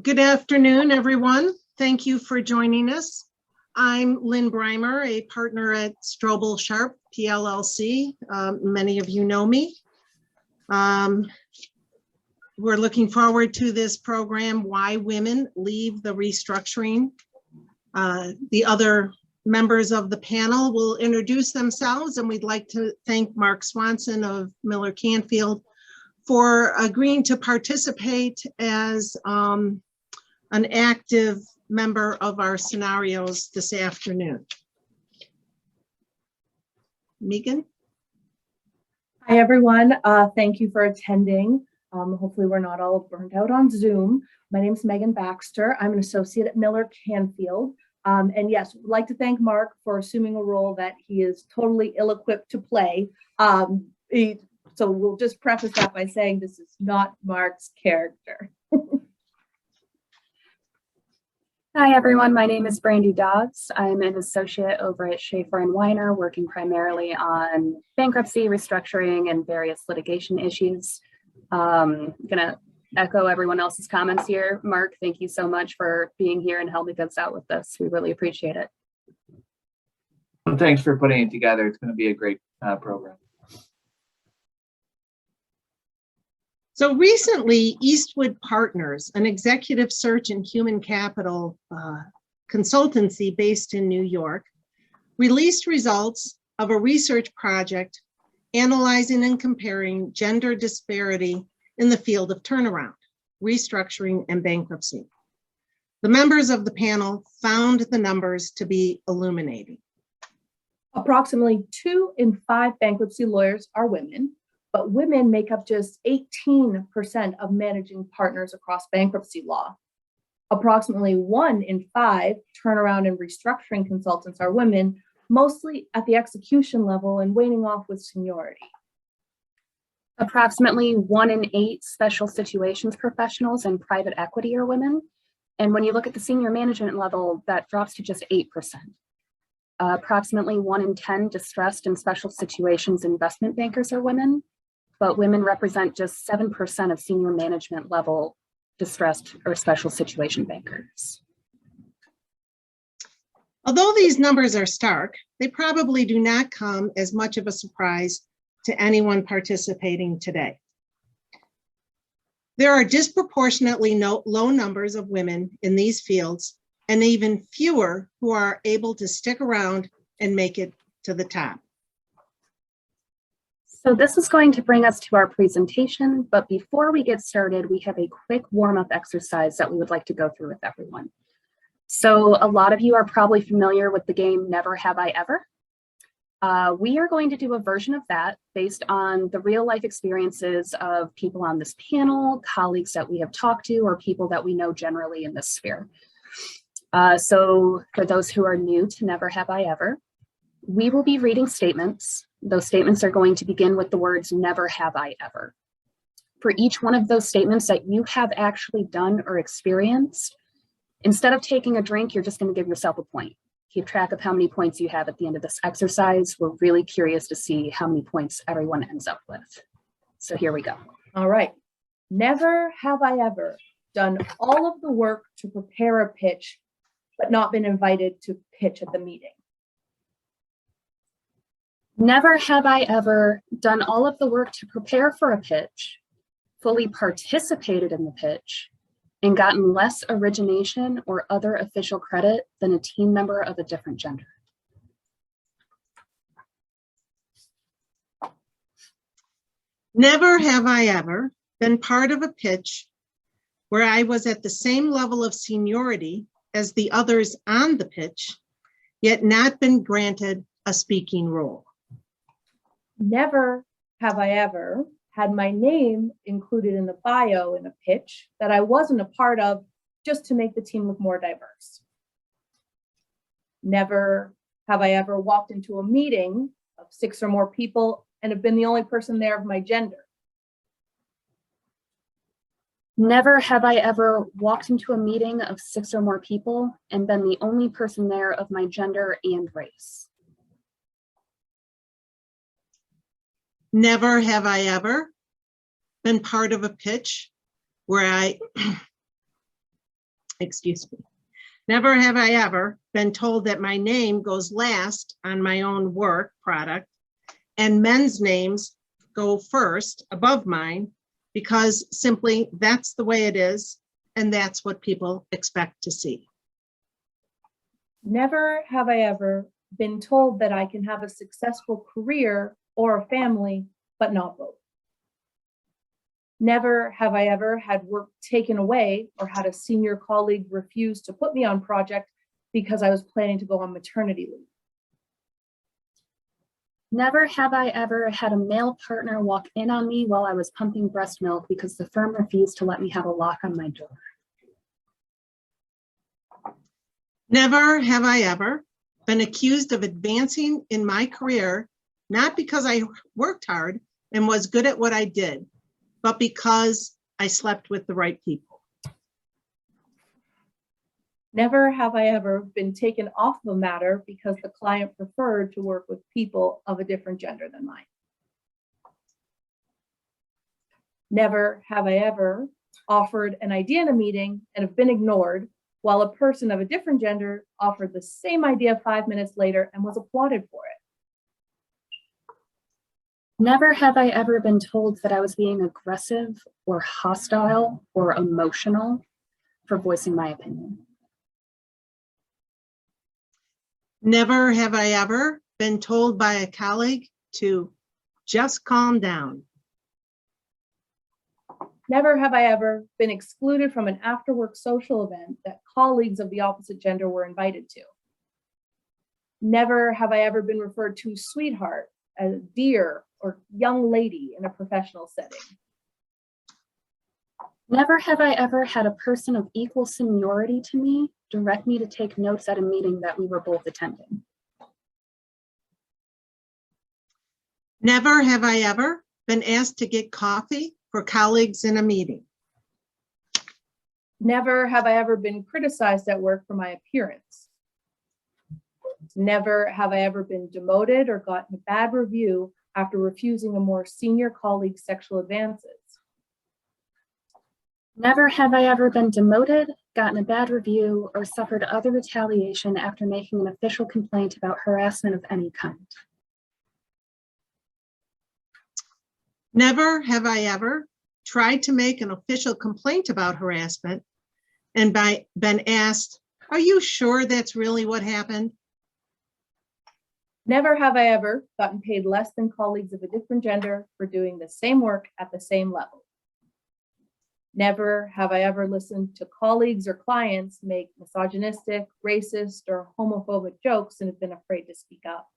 Good afternoon, everyone. Thank you for joining us. I'm Lynn Brimer, a partner at Strobl Sharp PLLC. Many of you know me. We're looking forward to this program, Why Women Leave the Restructuring. The other members of the panel will introduce themselves, and we'd like to thank Mark Swanson of Miller Canfield for agreeing to participate as an active member of our scenarios this afternoon. Megan? Hi, everyone. Thank you for attending. Hopefully we're not all burnt out on Zoom. My name is Megan Baxter. I'm an associate at Miller Canfield. And yes, would like to thank Mark for assuming a role that he is totally ill-equipped to play. So we'll just preface that by saying this is not Mark's character. Hi, everyone. My name is Brandi Dobbs. I'm an associate over at Schafer and Weiner, working primarily on bankruptcy, restructuring, and various litigation issues. I'm going to echo everyone else's comments here. Mark, thank you so much for being here and helping us out with this. We really appreciate it. Well, thanks for putting it together. It's going to be a great program. So recently, Eastwood Partners, an executive search and human capital consultancy based in New York, released results of a research project analyzing and comparing gender disparity in the field of turnaround, restructuring, and bankruptcy. The members of the panel found the numbers to be illuminating. Approximately 2 in 5 bankruptcy lawyers are women, but women make up just 18% of managing partners across bankruptcy law. Approximately 1 in 5 turnaround and restructuring consultants are women, mostly at the execution level and waning off with seniority. Approximately 1 in 8 special situations professionals and private equity are women. And when you look at the senior management level, that drops to just 8%. Approximately 1 in 10 distressed and special situations investment bankers are women, but women represent just 7% of senior management level distressed or special situation bankers. Although these numbers are stark, they probably do not come as much of a surprise to anyone participating today. There are disproportionately low numbers of women in these fields, and even fewer who are able to stick around and make it to the top. So this is going to bring us to our presentation, but before we get started, we have a quick warm-up exercise that we would like to go through with everyone. So a lot of you are probably familiar with the game Never Have I Ever. We are going to do a version of that based on the real life experiences of people on this panel, colleagues that we have talked to, or people that we know generally in this sphere. So for those who are new to Never Have I Ever, we will be reading statements. Those statements are going to begin with the words, never have I ever. For each one of those statements that you have actually done or experienced, instead of taking a drink, you're just going to give yourself a point. Keep track of how many points you have at the end of this exercise. We're really curious to see how many points everyone ends up with. So here we go. All right. Never have I ever done all of the work to prepare a pitch, but not been invited to pitch at the meeting. Never have I ever done all of the work to prepare for a pitch, fully participated in the pitch, and gotten less origination or other official credit than a team member of a different gender. Never have I ever been part of a pitch where I was at the same level of seniority as the others on the pitch, yet not been granted a speaking role. Never have I ever had my name included in the bio in a pitch that I wasn't a part of just to make the team look more diverse. Never have I ever walked into a meeting of 6 or more people and have been the only person there of my gender. Never have I ever walked into a meeting of 6 or more people and been the only person there of my gender and race. Never have I ever been part of a pitch where I excuse me. Never have I ever been told that my name goes last on my own work product and men's names go first above mine because simply that's the way it is and that's what people expect to see. Never have I ever been told that I can have a successful career or a family, but not both. Never have I ever had work taken away or had a senior colleague refuse to put me on project because I was planning to go on maternity leave. Never have I ever had a male partner walk in on me while I was pumping breast milk because the firm refused to let me have a lock on my door. Never have I ever been accused of advancing in my career, not because I worked hard and was good at what I did, but because I slept with the right people. Never have I ever been taken off of a matter because the client preferred to work with people of a different gender than mine. Never have I ever offered an idea in a meeting and have been ignored while a person of a different gender offered the same idea 5 minutes later and was applauded for it. Never have I ever been told that I was being aggressive or hostile or emotional for voicing my opinion. Never have I ever been told by a colleague to just calm down. Never have I ever been excluded from an after-work social event that colleagues of the opposite gender were invited to. Never have I ever been referred to sweetheart, as dear, or young lady in a professional setting. Never have I ever had a person of equal seniority to me direct me to take notes at a meeting that we were both attending. Never have I ever been asked to get coffee for colleagues in a meeting. Never have I ever been criticized at work for my appearance. Never have I ever been demoted or gotten a bad review after refusing a more senior colleague's sexual advances. Never have I ever been demoted, gotten a bad review, or suffered other retaliation after making an official complaint about harassment of any kind. Never have I ever tried to make an official complaint about harassment and been asked, "Are you sure that's really what happened?" Never have I ever gotten paid less than colleagues of a different gender for doing the same work at the same level. Never have I ever listened to colleagues or clients make misogynistic, racist, or homophobic jokes and have been afraid to speak up.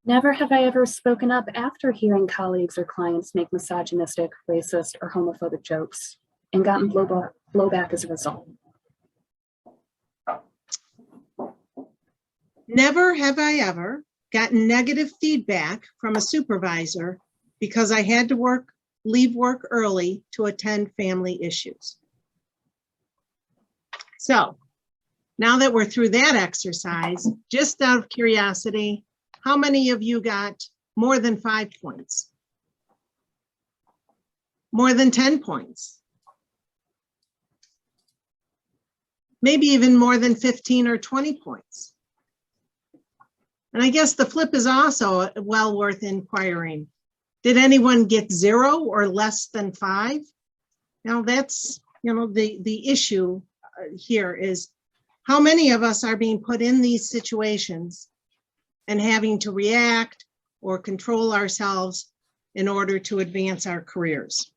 Never have I ever spoken up after hearing colleagues or clients make misogynistic, racist, or homophobic jokes and gotten blowback as a result. Never have I ever gotten negative feedback from a supervisor because I had to leave work early to attend family issues. So now that we're through that exercise, just out of curiosity, how many of you got more than 5 points? More than 10 points? Maybe even more than 15 or 20 points. And I guess the flip is also well worth inquiring. Did anyone get 0 or less than 5? Now that's, the issue here is how many of us are being put in these situations and having to react or control ourselves in order to advance our careers.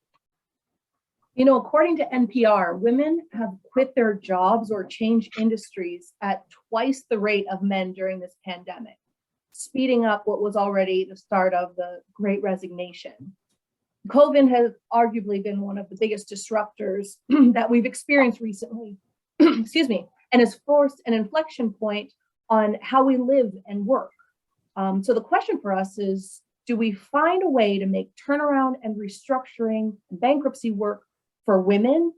According to NPR, women have quit their jobs or changed industries at twice the rate of men during this pandemic, speeding up what was already the start of the Great Resignation. COVID has arguably been one of the biggest disruptors that we've experienced recently, excuse me, and has forced an inflection point on how we live and work. So the question for us is, do we find a way to make turnaround and restructuring and bankruptcy work for women?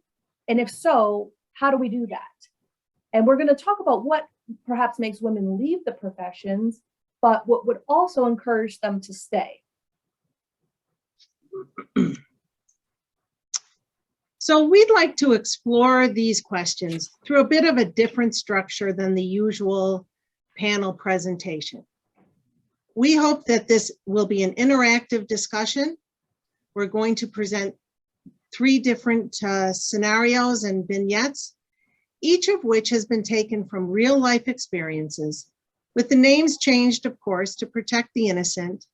And if so, how do we do that? And we're going to talk about what perhaps makes women leave the professions, but what would also encourage them to stay. So we'd like to explore these questions through a bit of a different structure than the usual panel presentation. We hope that this will be an interactive discussion. We're going to present 3 different scenarios and vignettes, each of which has been taken from real life experiences, with the names changed, of course, to protect the innocent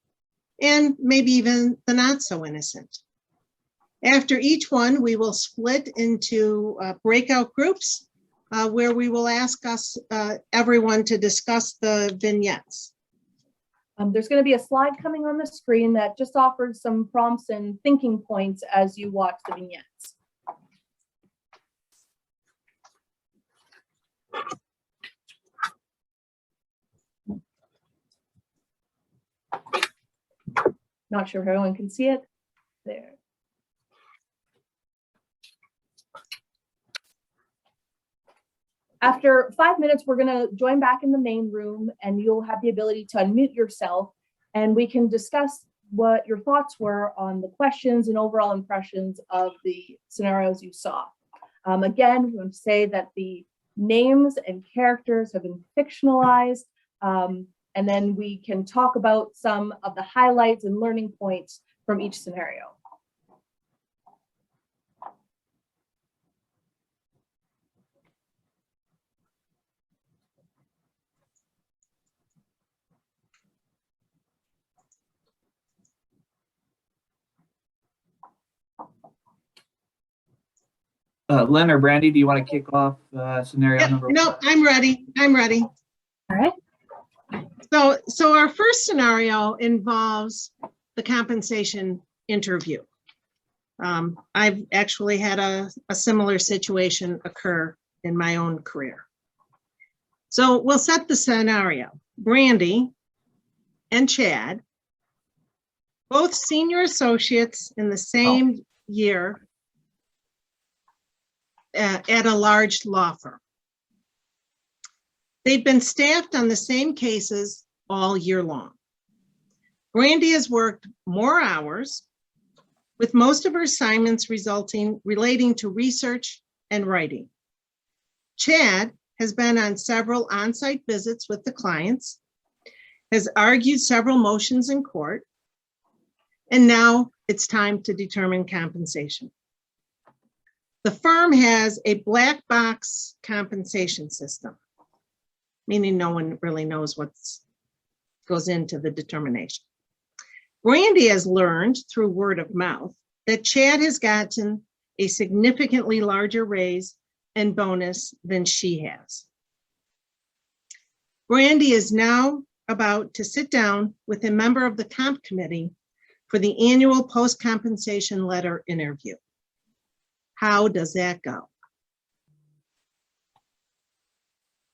and maybe even the not so innocent. After each one, we will split into breakout groups where we will ask everyone to discuss the vignettes. There's going to be a slide coming on the screen that just offers some prompts and thinking points as you watch the vignettes. Not sure if everyone can see it. There. After 5 minutes, we're going to join back in the main room and you'll have the ability to unmute yourself and we can discuss what your thoughts were on the questions and overall impressions of the scenarios you saw. Again, we want to say that the names and characters have been fictionalized, and then we can talk about some of the highlights and learning points from each scenario. Lynn or Brandi, do you want to kick off scenario number 1? No, I'm ready. I'm ready. All right. So our first scenario involves the compensation interview. I've actually had a similar situation occur in my own career. So we'll set the scenario. Brandi and Chad, both senior associates in the same year at a large law firm. They've been staffed on the same cases all year long. Brandi has worked more hours, with most of her assignments relating to research and writing. Chad has been on several on-site visits with the clients, has argued several motions in court, and now it's time to determine compensation. The firm has a black box compensation system, meaning no one really knows what goes into the determination. Brandi has learned through word of mouth that Chad has gotten a significantly larger raise and bonus than she has. Brandi is now about to sit down with a member of the comp committee for the annual post-compensation letter interview. How does that go?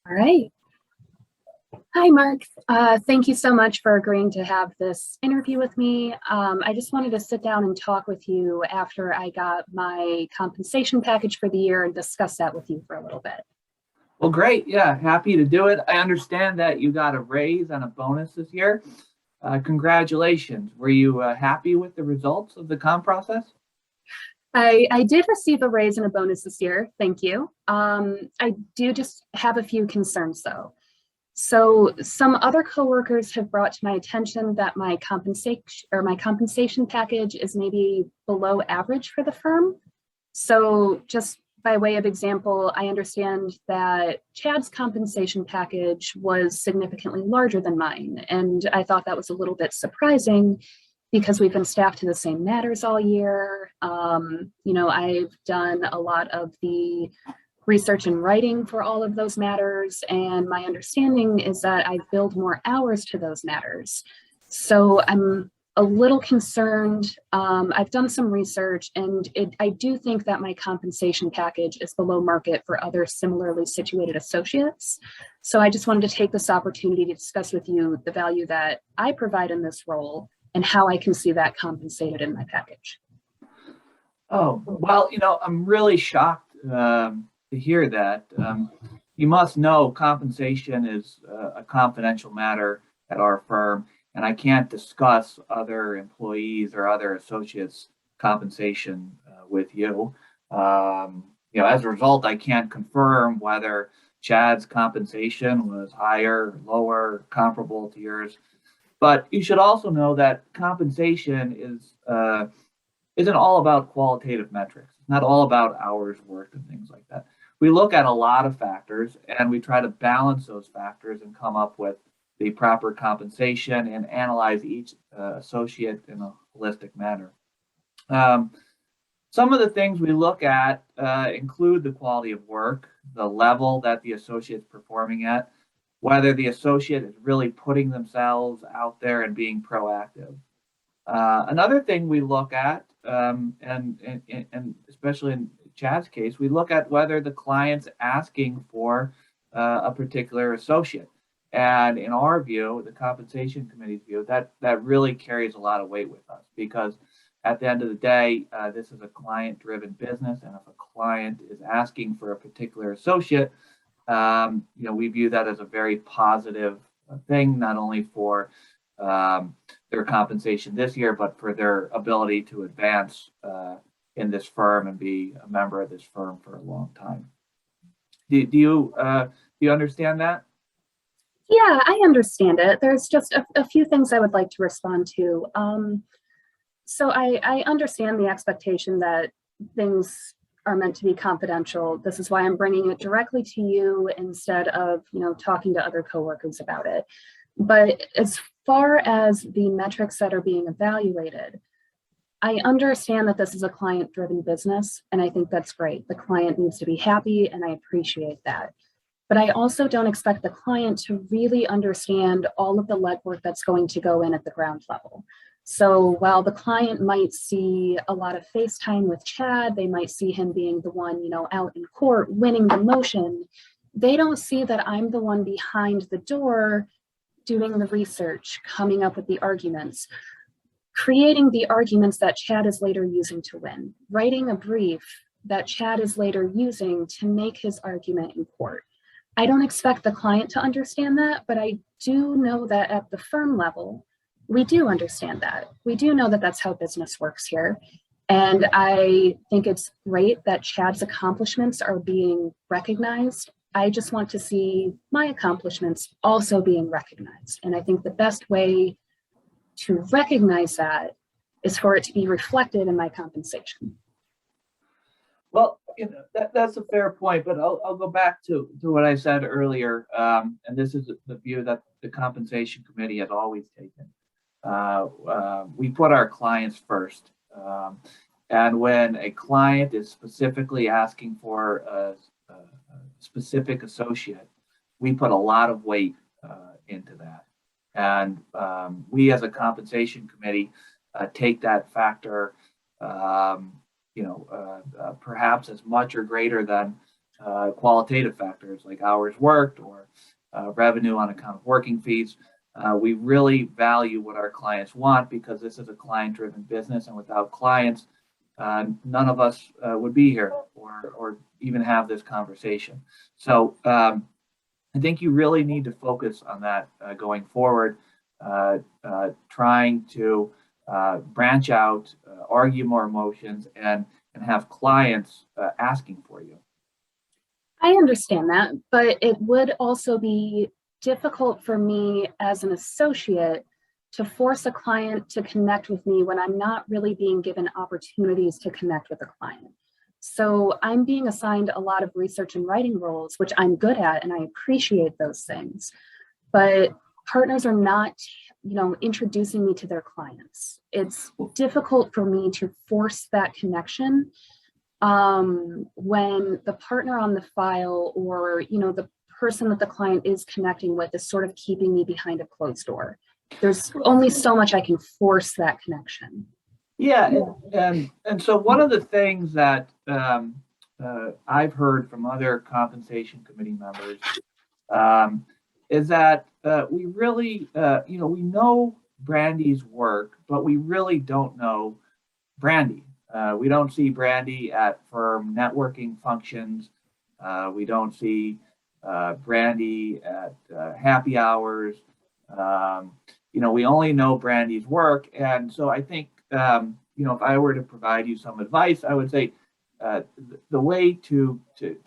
All right. Hi, Mark. Thank you so much for agreeing to have this interview with me. I just wanted to sit down and talk with you after I got my compensation package for the year and discuss that with you for a little bit. Well, great. Yeah, happy to do it. I understand that you got a raise and a bonus this year. Congratulations. Were you happy with the results of the comp process? I did receive a raise and a bonus this year. Thank you. I do just have a few concerns though. So some other coworkers have brought to my attention that my compensation package is maybe below average for the firm. So just by way of example, I understand that Chad's compensation package was significantly larger than mine. And I thought that was a little bit surprising because we've been staffed to the same matters all year. I've done a lot of the research and writing for all of those matters. And my understanding is that I've billed more hours to those matters. So I'm a little concerned. I've done some research and I do think that my compensation package is below market for other similarly situated associates. So I just wanted to take this opportunity to discuss with you the value that I provide in this role and how I can see that compensated in my package. Oh, well, I'm really shocked to hear that. You must know compensation is a confidential matter at our firm, and I can't discuss other employees or other associates' compensation with you. As a result, I can't confirm whether Chad's compensation was higher, lower, comparable to yours. But you should also know that compensation isn't all about qualitative metrics. It's not all about hours worked and things like that. We look at a lot of factors and we try to balance those factors and come up with the proper compensation and analyze each associate in a holistic manner. Some of the things we look at include the quality of work, the level that the associate's performing at, whether the associate is really putting themselves out there and being proactive. Another thing we look at, and especially in Chad's case, we look at whether the client's asking for a particular associate. And in our view, the compensation committee's view, that really carries a lot of weight with us, because at the end of the day, this is a client-driven business, and if a client is asking for a particular associate, we view that as a very positive thing, not only for their compensation this year, but for their ability to advance in this firm and be a member of this firm for a long time. Do you understand that? Yeah, I understand it. There's just a few things I would like to respond to. So I understand the expectation that things are meant to be confidential. This is why I'm bringing it directly to you instead of, talking to other coworkers about it. But as far as the metrics that are being evaluated, I understand that this is a client-driven business, and I think that's great. The client needs to be happy, and I appreciate that. But I also don't expect the client to really understand all of the legwork that's going to go in at the ground level. So while the client might see a lot of FaceTime with Chad, they might see him being the one, out in court winning the motion, they don't see that I'm the one behind the door doing the research, coming up with the arguments, creating the arguments that Chad is later using to win, writing a brief that Chad is later using to make his argument in court. I don't expect the client to understand that, but I do know that at the firm level, we do understand that. We do know that that's how business works here. And I think it's great that Chad's accomplishments are being recognized. I just want to see my accomplishments also being recognized. And I think the best way to recognize that is for it to be reflected in my compensation. Well, that's a fair point, but I'll go back to what I said earlier, and this is the view that the compensation committee has always taken. We put our clients first, and when a client is specifically asking for a specific associate, we put a lot of weight into that, and we as a compensation committee take that factor perhaps as much or greater than qualitative factors like hours worked or revenue on account of working fees. We really value what our clients want, because this is a client-driven business, and without clients, none of us would be here or even have this conversation. So I think you really need to focus on that going forward, trying to branch out, argue more emotions, and have clients asking for you. I understand that, but it would also be difficult for me as an associate to force a client to connect with me when I'm not really being given opportunities to connect with a client. So I'm being assigned a lot of research and writing roles, which I'm good at, and I appreciate those things. But partners are not, introducing me to their clients. It's difficult for me to force that connection when the partner on the file or, the person that the client is connecting with is sort of keeping me behind a closed door. There's only so much I can force that connection. Yeah, and so one of the things that I've heard from other compensation committee members is that we really, we know Brandi's work, but we really don't know Brandi. We don't see Brandi at firm networking functions. We don't see Brandi at happy hours. We only know Brandi's work. And so I think, if I were to provide you some advice, I would say, the way to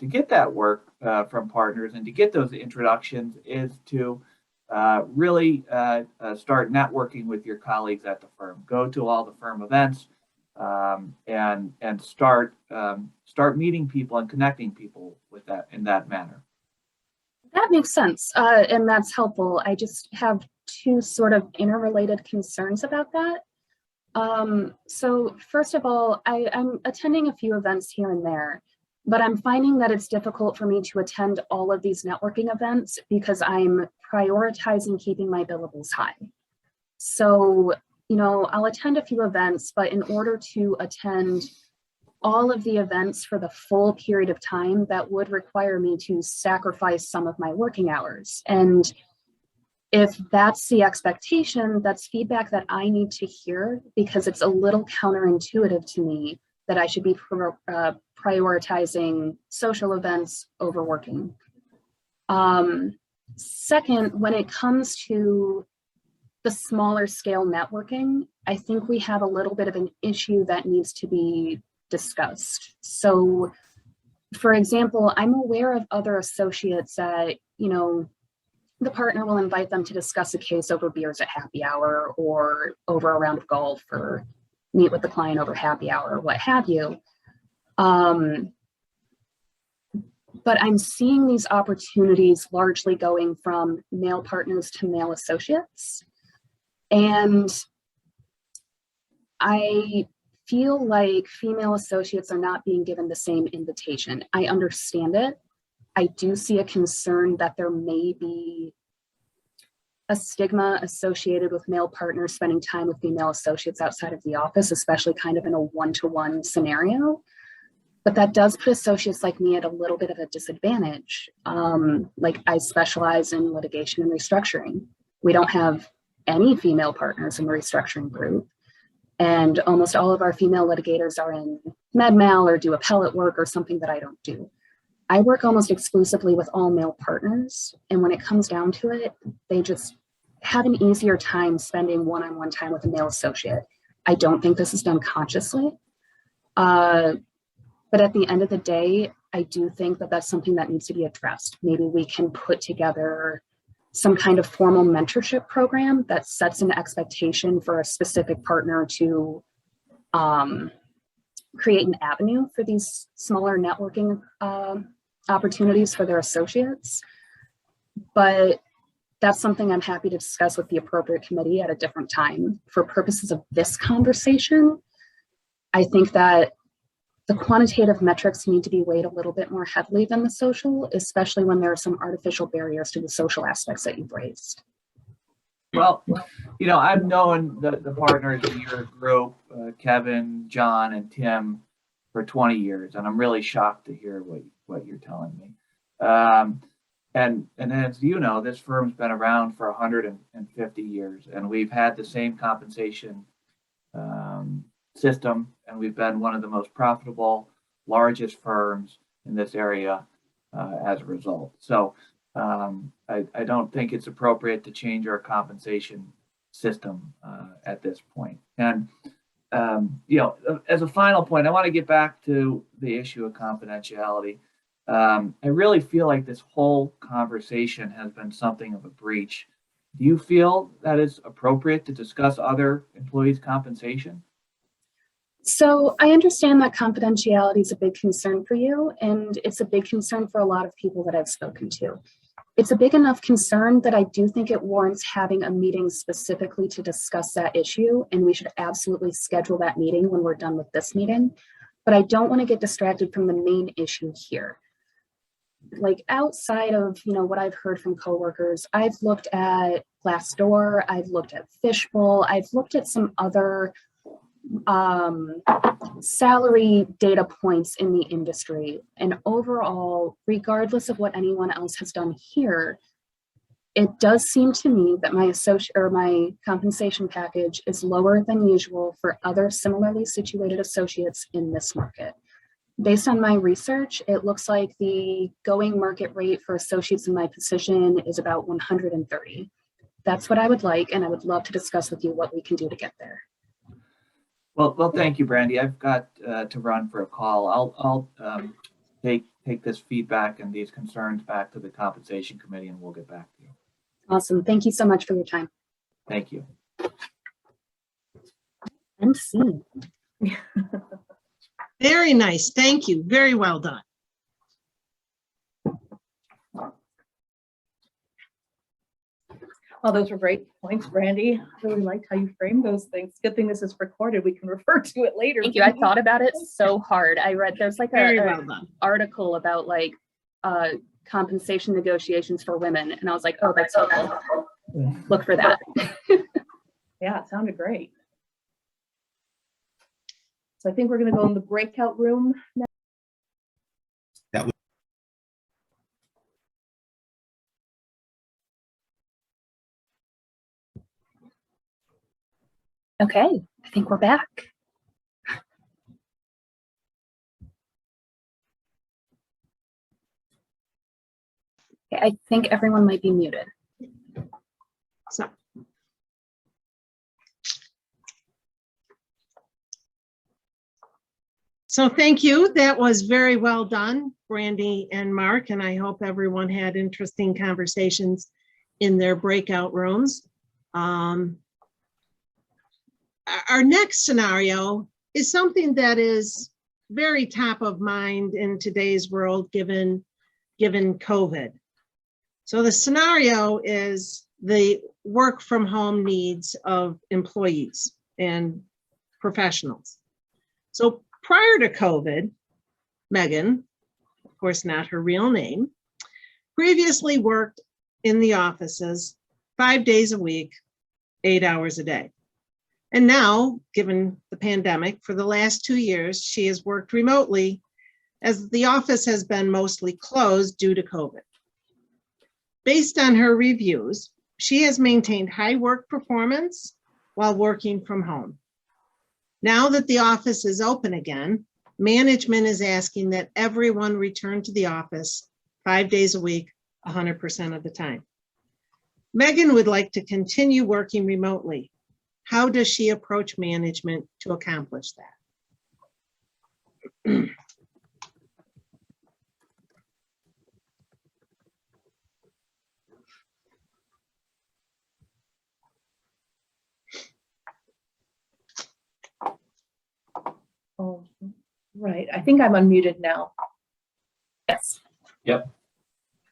get that work from partners and to get those introductions is to really start networking with your colleagues at the firm. Go to all the firm events and start meeting people and connecting people with that in that manner. That makes sense, and that's helpful. I just have two sort of interrelated concerns about that. So first of all, I'm attending a few events here and there, but I'm finding that it's difficult for me to attend all of these networking events because I'm prioritizing keeping my billables high. So, you know, I'll attend a few events, but in order to attend all of the events for the full period of time, that would require me to sacrifice some of my working hours. And if that's the expectation, that's feedback that I need to hear because it's a little counterintuitive to me that I should be prioritizing social events over working. Second, when it comes to the smaller scale networking, I think we have a little bit of an issue that needs to be discussed. So, for example, I'm aware of other associates that, you know, the partner will invite them to discuss a case over beers at happy hour or over a round of golf or meet with the client over happy hour or what have you. But I'm seeing these opportunities largely going from male partners to male associates. And I feel like female associates are not being given the same invitation. I understand it. I do see a concern that there may be a stigma associated with male partners spending time with female associates outside of the office, especially kind of in a one-to-one scenario. But that does put associates like me at a little bit of a disadvantage. Like I specialize in litigation and restructuring. We don't have any female partners in the restructuring group. And almost all of our female litigators are in med mal or do appellate work or something that I don't do. I work almost exclusively with all male partners. And when it comes down to it, they just have an easier time spending one-on-one time with a male associate. I don't think this is done consciously. But at the end of the day, I do think that that's something that needs to be addressed. Maybe we can put together some kind of formal mentorship program that sets an expectation for a specific partner to create an avenue for these smaller networking opportunities for their associates. But that's something I'm happy to discuss with the appropriate committee at a different time. For purposes of this conversation, I think that the quantitative metrics need to be weighed a little bit more heavily than the social, especially when there are some artificial barriers to the social aspects that you've raised. Well, you know, I've known the partners in your group, Kevin, John, and Tim, for 20 years, and I'm really shocked to hear what you're telling me. And as you know, this firm's been around for 150 years, and we've had the same compensation system, and we've been one of the most profitable, largest firms in this area as a result. So I don't think it's appropriate to change our compensation system at this point. And you know, as a final point, I want to get back to the issue of confidentiality. I really feel like this whole conversation has been something of a breach. Do you feel that it's appropriate to discuss other employees' compensation? So I understand that confidentiality is a big concern for you, and it's a big concern for a lot of people that I've spoken to. It's a big enough concern that I do think it warrants having a meeting specifically to discuss that issue, and we should absolutely schedule that meeting when we're done with this meeting. But I don't want to get distracted from the main issue here. Like outside of, you know, what I've heard from coworkers, I've looked at Glassdoor, I've looked at Fishbowl, I've looked at some other salary data points in the industry. And overall, regardless of what anyone else has done here, it does seem to me that my compensation package is lower than usual for other similarly situated associates in this market. Based on my research, it looks like the going market rate for associates in my position is about 130. That's what I would like, and I would love to discuss with you what we can do to get there. Well, thank you, Brandi. I've got to run for a call. I'll take this feedback and these concerns back to the compensation committee, and we'll get back to you. Awesome. Thank you so much for your time. Thank you. And scene. Very nice. Thank you. Very well done. Oh, those were great points, Brandi. I really liked how you framed those things. Good thing this is recorded. We can refer to it later. Thank you. I thought about it so hard. I read there's like Very a well done. article about like compensation negotiations for women, and I was like, oh, that's helpful. Look for that. Yeah, it sounded great. So I think we're going to go in the breakout room now. Okay, I think we're back. Okay, I think everyone might be muted. So thank you. That was very well done, Brandi and Mark, and I hope everyone had interesting conversations in their breakout rooms. Our next scenario is something that is very top of mind in today's world, given COVID. So the scenario is the work from home needs of employees and professionals. So prior to COVID, Megan, of course not her real name, previously worked in the offices 5 days a week, 8 hours a day. And now, given the pandemic, for the last 2 years, she has worked remotely as the office has been mostly closed due to COVID. Based on her reviews, she has maintained high work performance while working from home. Now that the office is open again, management is asking that everyone return to the office 5 days a week, 100% of the time. Megan would like to continue working remotely. How does she approach management to accomplish that? Oh, right. I think I'm unmuted now. Yes. Yep.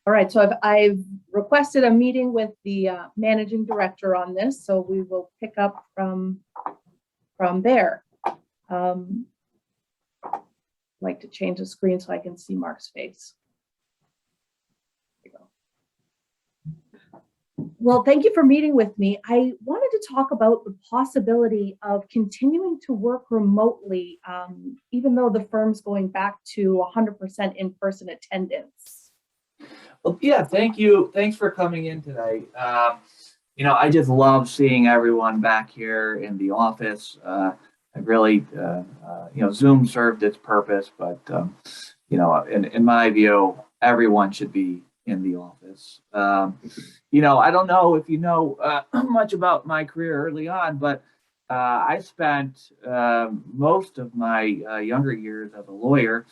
All right. So I've requested a meeting with the managing director on this, so we will pick up from there. I'd like to change the screen so I can see Mark's face. There you go. Well, thank you for meeting with me. I wanted to talk about the possibility of continuing to work remotely, even though the firm's going back to 100% in-person attendance. Well, yeah, thank you. Thanks for coming in today. I just love seeing everyone back here in the office. I really, Zoom served its purpose, but, in my view, everyone should be in the office. I don't know if you know much about my career early on, but I spent most of my younger years as a lawyer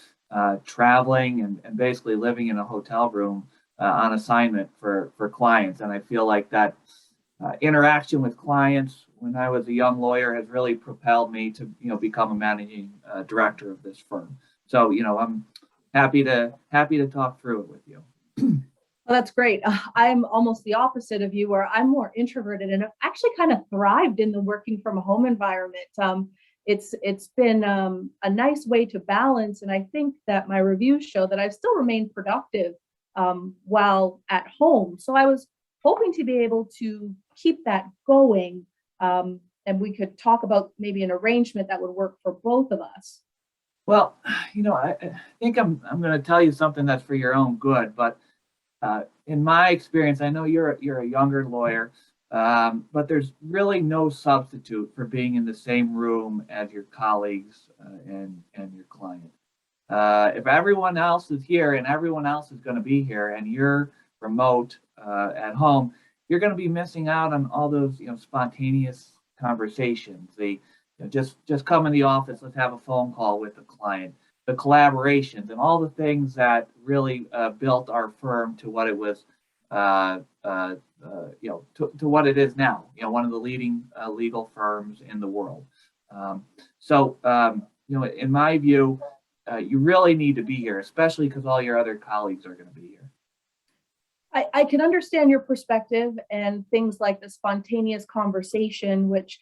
traveling and basically living in a hotel room on assignment for clients. And I feel like that interaction with clients when I was a young lawyer has really propelled me to, become a managing director of this firm. So, I'm happy to talk through it with you. Well, that's great. I'm almost the opposite of you, where I'm more introverted and I've actually kind of thrived in the working from home environment. It's been a nice way to balance. And I think that my reviews show that I've still remained productive while at home. So I was hoping to be able to keep that going. And we could talk about maybe an arrangement that would work for both of us. Well, I think I'm going to tell you something that's for your own good, but in my experience, I know you're a younger lawyer, but there's really no substitute for being in the same room as your colleagues and your client. If everyone else is here and everyone else is going to be here and you're remote at home, you're going to be missing out on all those spontaneous conversations, the just come in the office, let's have a phone call with the client, the collaborations and all the things that really built our firm to what it was, to what it is now, one of the leading legal firms in the world. In my view, you really need to be here, especially because all your other colleagues are going to be here. I can understand your perspective and things like the spontaneous conversation, which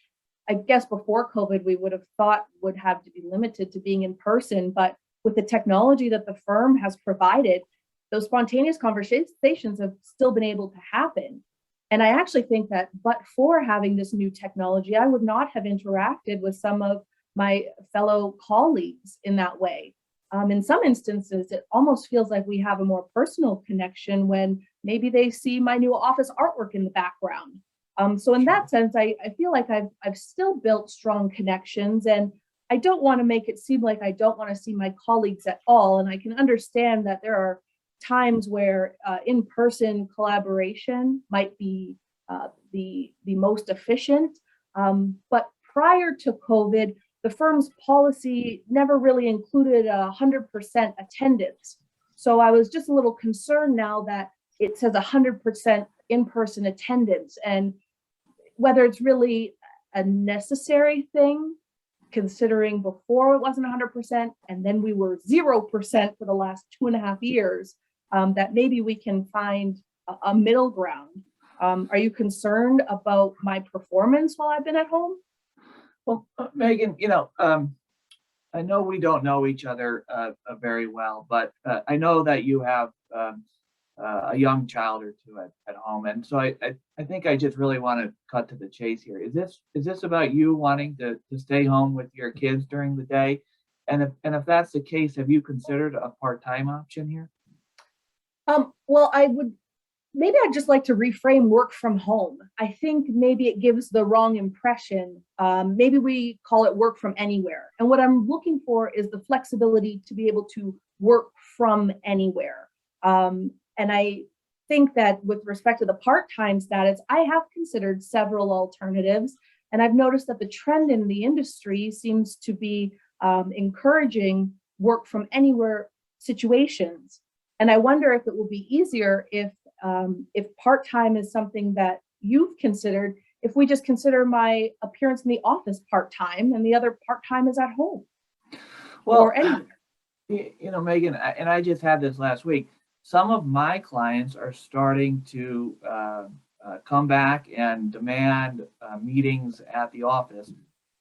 I guess before COVID, we would have thought would have to be limited to being in person. But with the technology that the firm has provided, those spontaneous conversations have still been able to happen. And I actually think that but for having this new technology, I would not have interacted with some of my fellow colleagues in that way. In some instances, it almost feels like we have a more personal connection when maybe they see my new office artwork in the background. So in that sense, I feel like I've still built strong connections, and I don't want to make it seem like I don't want to see my colleagues at all. And I can understand that there are times where in-person collaboration might be the most efficient. But prior to COVID, the firm's policy never really included 100% attendance. So I was just a little concerned now that it says 100% in-person attendance, and whether it's really a necessary thing, considering before it wasn't 100% and then we were 0% for the last 2.5 years, that maybe we can find a middle ground. Are you concerned about my performance while I've been at home? Well, Megan, I know we don't know each other very well, but I know that you have a young child or two at home, and so I think I just really want to cut to the chase here. Is this about you wanting to stay home with your kids during the day? And if that's the case, have you considered a part-time option here? Well, I'd just like to reframe work from home. I think maybe it gives the wrong impression. Maybe we call it work from anywhere. And what I'm looking for is the flexibility to be able to work from anywhere. And I think that with respect to the part-time status, I have considered several alternatives. And I've noticed that the trend in the industry seems to be encouraging work from anywhere situations. And I wonder if it will be easier if part-time is something that you've considered, if we just consider my appearance in the office part-time and the other part-time is at home. Well, or anywhere. Megan, and I just had this last week. Some of my clients are starting to come back and demand meetings at the office.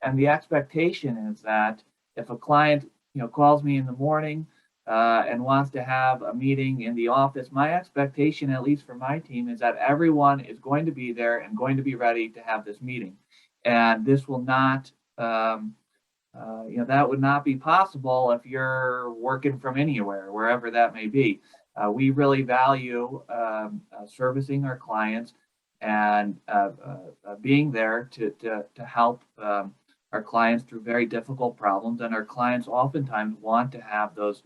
And the expectation is that if a client, calls me in the morning and wants to have a meeting in the office, my expectation, at least for my team, is that everyone is going to be there and going to be ready to have this meeting. And this will not, that would not be possible if you're working from anywhere, wherever that may be. We really value servicing our clients and being there to help our clients through very difficult problems. And our clients oftentimes want to have those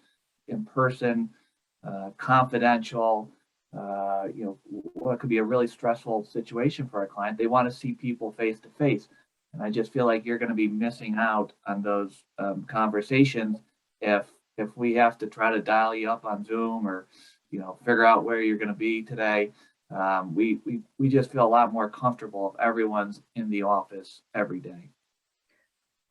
in-person, confidential, what could be a really stressful situation for our client. They want to see people face to face. And I just feel like you're going to be missing out on those conversations if we have to try to dial you up on Zoom or, figure out where you're going to be today. We just feel a lot more comfortable if everyone's in the office every day.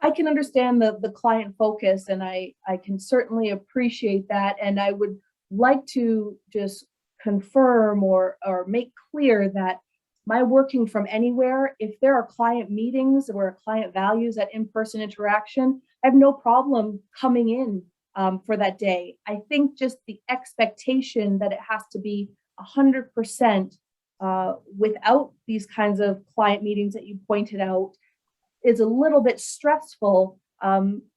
I can understand the client focus, and I can certainly appreciate that. And I would like to just confirm or make clear that my working from anywhere, if there are client meetings where a client values that in-person interaction, I have no problem coming in for that day. I think just the expectation that it has to be 100% without these kinds of client meetings that you pointed out is a little bit stressful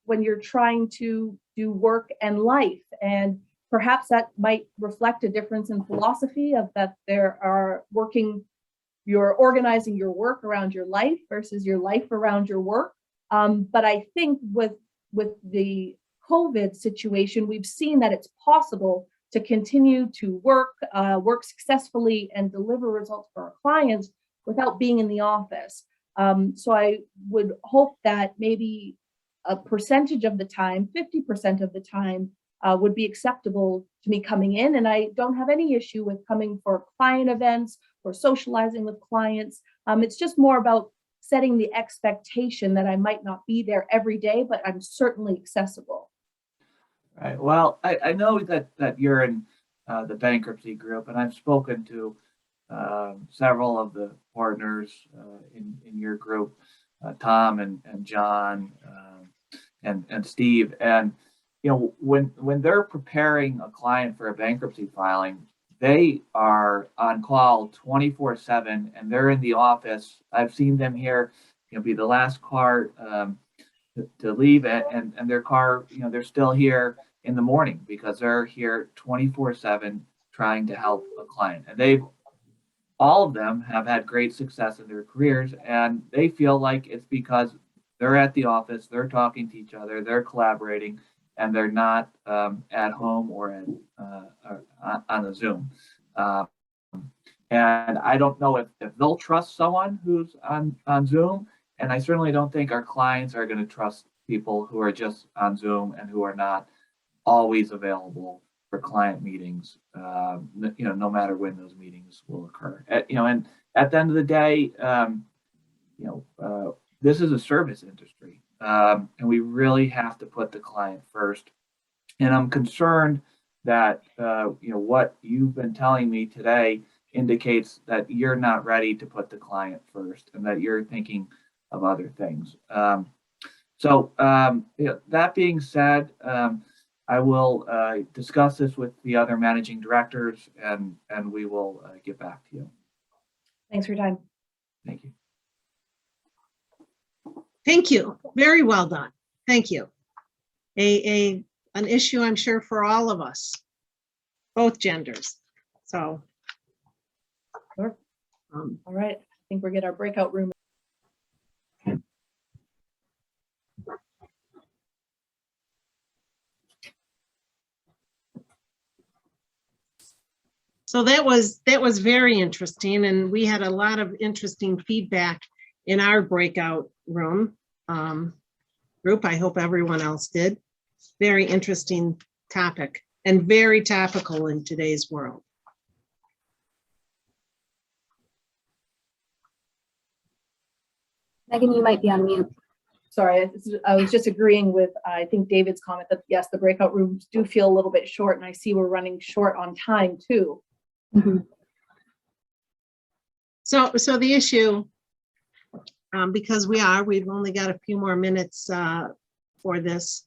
when you're trying to do work and life. And perhaps that might reflect a difference in philosophy of that you're organizing your work around your life versus your life around your work. But I think with the COVID situation, we've seen that it's possible to continue to work successfully and deliver results for our clients without being in the office. So I would hope that maybe a percentage of the time, 50% of the time, would be acceptable to me coming in. And I don't have any issue with coming for client events or socializing with clients. It's just more about setting the expectation that I might not be there every day, but I'm certainly accessible. Right. Well, I know that you're in the bankruptcy group, and I've spoken to several of the partners in your group, Tom and John and Steve. And you know, when they're preparing a client for a bankruptcy filing, they are on call 24/7, and they're in the office. I've seen them here, you know, be the last car to leave it, and their car, you know, they're still here in the morning because they're here 24/7 trying to help a client. And all of them have had great success in their careers, and they feel like it's because they're at the office, they're talking to each other, they're collaborating, and they're not at home or on a Zoom. And I don't know if they'll trust someone who's on Zoom, and I certainly don't think our clients are going to trust people who are just on Zoom and who are not always available for client meetings, you know, no matter when those meetings will occur. You know, and at the end of the day, you know, this is a service industry, and we really have to put the client first. And I'm concerned that, you know, what you've been telling me today indicates that you're not ready to put the client first and that you're thinking of other things. So, you know, that being said, I will discuss this with the other managing directors, and we will get back to you. Thanks for your time. Thank you. Thank you. Very well done. Thank you. An issue, I'm sure, for all of us, both genders. So. Sure. All right. I think we're getting our breakout room. So that was very interesting, and we had a lot of interesting feedback in our breakout room group. I hope everyone else did. Very interesting topic and very topical in today's world. Megan, you might be on mute. Sorry, I was just agreeing with, I think, David's comment that yes, the breakout rooms do feel a little bit short, and I see we're running short on time too. Mm-hmm. So the issue, because we've only got a few more minutes for this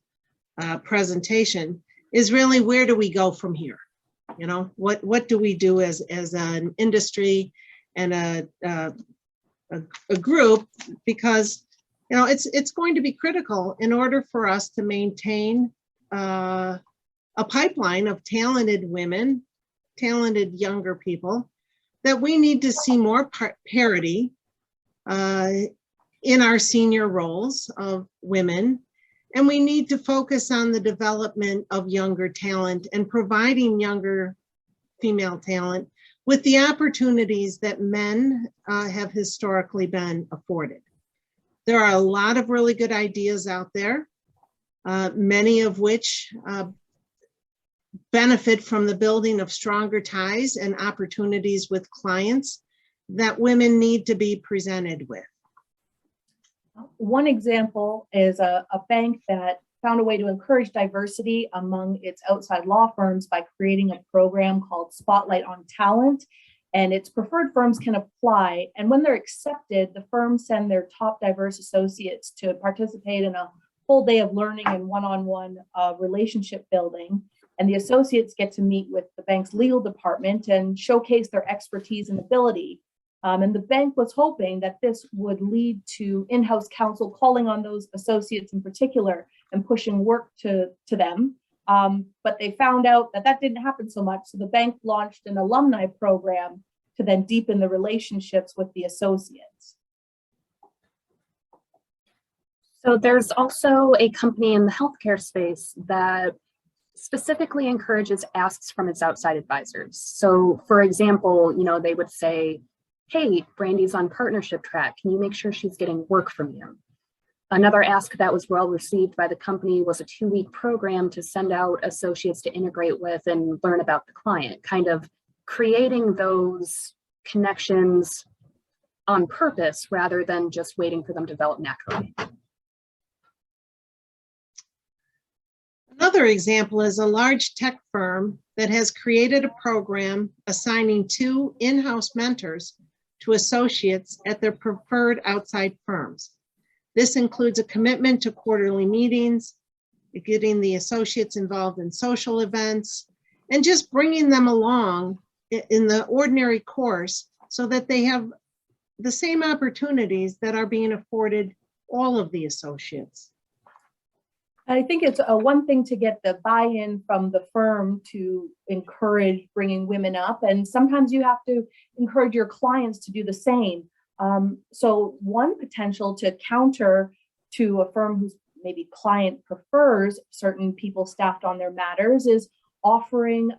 presentation, is really where do we go from here? You know, what do we do as an industry and a group? Because, you know, it's going to be critical in order for us to maintain a pipeline of talented women, talented younger people, that we need to see more parity in our senior roles of women. And we need to focus on the development of younger talent and providing younger female talent with the opportunities that men have historically been afforded. There are a lot of really good ideas out there, many of which benefit from the building of stronger ties and opportunities with clients that women need to be presented with. One example is a bank that found a way to encourage diversity among its outside law firms by creating a program called Spotlight on Talent. And its preferred firms can apply. And when they're accepted, the firms send their top diverse associates to participate in a full day of learning and one-on-one relationship building. And the associates get to meet with the bank's legal department and showcase their expertise and ability. And the bank was hoping that this would lead to in-house counsel calling on those associates in particular and pushing work to them. But they found out that didn't happen so much. So the bank launched an alumni program to then deepen the relationships with the associates. So there's also a company in the healthcare space that specifically encourages asks from its outside advisors. So for example, you know, they would say, hey, Brandi's on partnership track. Can you make sure she's getting work from you? Another ask that was well received by the company was a 2-week program to send out associates to integrate with and learn about the client, kind of creating those connections on purpose rather than just waiting for them to develop naturally. Another example is a large tech firm that has created a program assigning 2 in-house mentors to associates at their preferred outside firms. This includes a commitment to quarterly meetings, getting the associates involved in social events, and just bringing them along in the ordinary course so that they have the same opportunities that are being afforded all of the associates. I think it's one thing to get the buy-in from the firm to encourage bringing women up, and sometimes you have to encourage your clients to do the same. So one potential to counter to a firm whose maybe client prefers certain people staffed on their matters is offering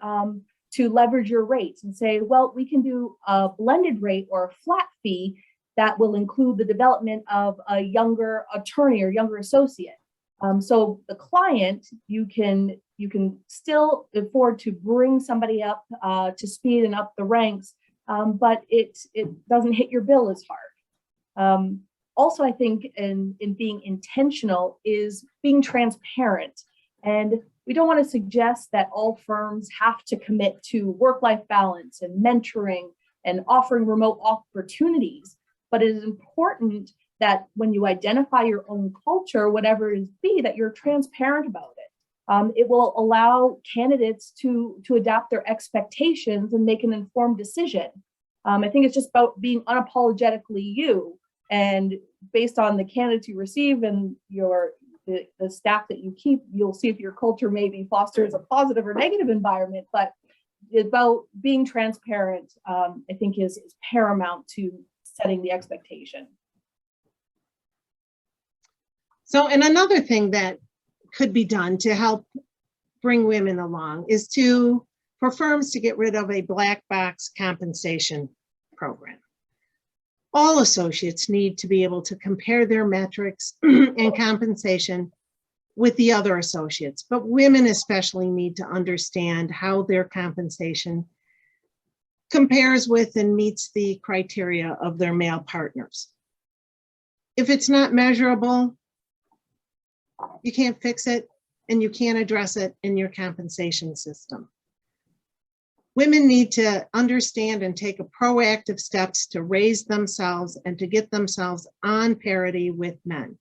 to leverage your rates and say, well, we can do a blended rate or a flat fee that will include the development of a younger attorney or younger associate. So the client, you can still afford to bring somebody up to speed and up the ranks, but it doesn't hit your bill as hard. Also, I think in being intentional is being transparent. And we don't want to suggest that all firms have to commit to work-life balance and mentoring and offering remote opportunities, but it is important that when you identify your own culture, whatever it be, that you're transparent about it. It will allow candidates to adapt their expectations and make an informed decision. I think it's just about being unapologetically you, and based on the candidates you receive and the staff that you keep, you'll see if your culture maybe fosters a positive or negative environment, but about being transparent, I think is paramount to setting the expectation. So, and another thing that could be done to help bring women along is for firms to get rid of a black box compensation program. All associates need to be able to compare their metrics and compensation with the other associates, but women especially need to understand how their compensation compares with and meets the criteria of their male partners. If it's not measurable, you can't fix it and you can't address it in your compensation system. Women need to understand and take proactive steps to raise themselves and to get themselves on parity with men.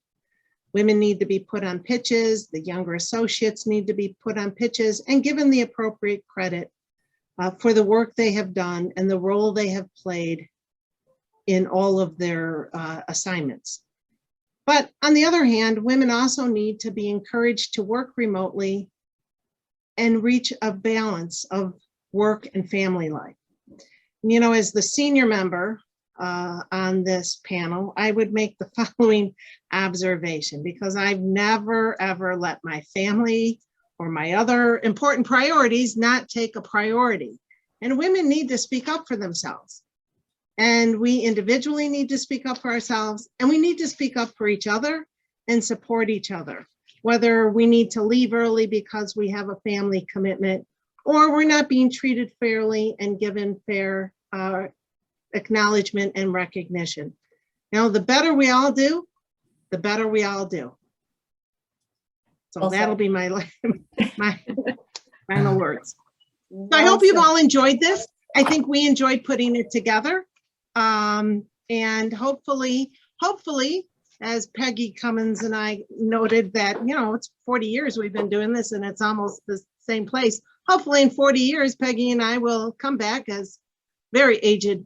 Women need to be put on pitches, the younger associates need to be put on pitches and given the appropriate credit for the work they have done and the role they have played in all of their assignments. But on the other hand, women also need to be encouraged to work remotely and reach a balance of work and family life. You know, as the senior member on this panel, I would make the following observation, because I've never, ever let my family or my other important priorities not take a priority. And women need to speak up for themselves. And we individually need to speak up for ourselves, and we need to speak up for each other and support each other, whether we need to leave early because we have a family commitment or we're not being treated fairly and given fair acknowledgement and recognition. You know, the better we all do, the better we all do. So Well that'll said. be my final words. So I hope you've all enjoyed this. I think we enjoyed putting it together. And hopefully, as Peggy Cummins and I noted that, you know, it's 40 years we've been doing this and it's almost the same place. Hopefully in 40 years, Peggy and I will come back as very aged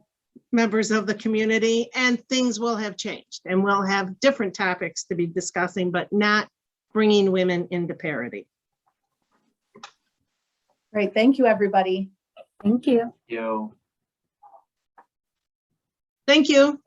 members of the community and things will have changed and we'll have different topics to be discussing, but not bringing women into parity. Great, thank you, everybody. Thank you. You. Thank you.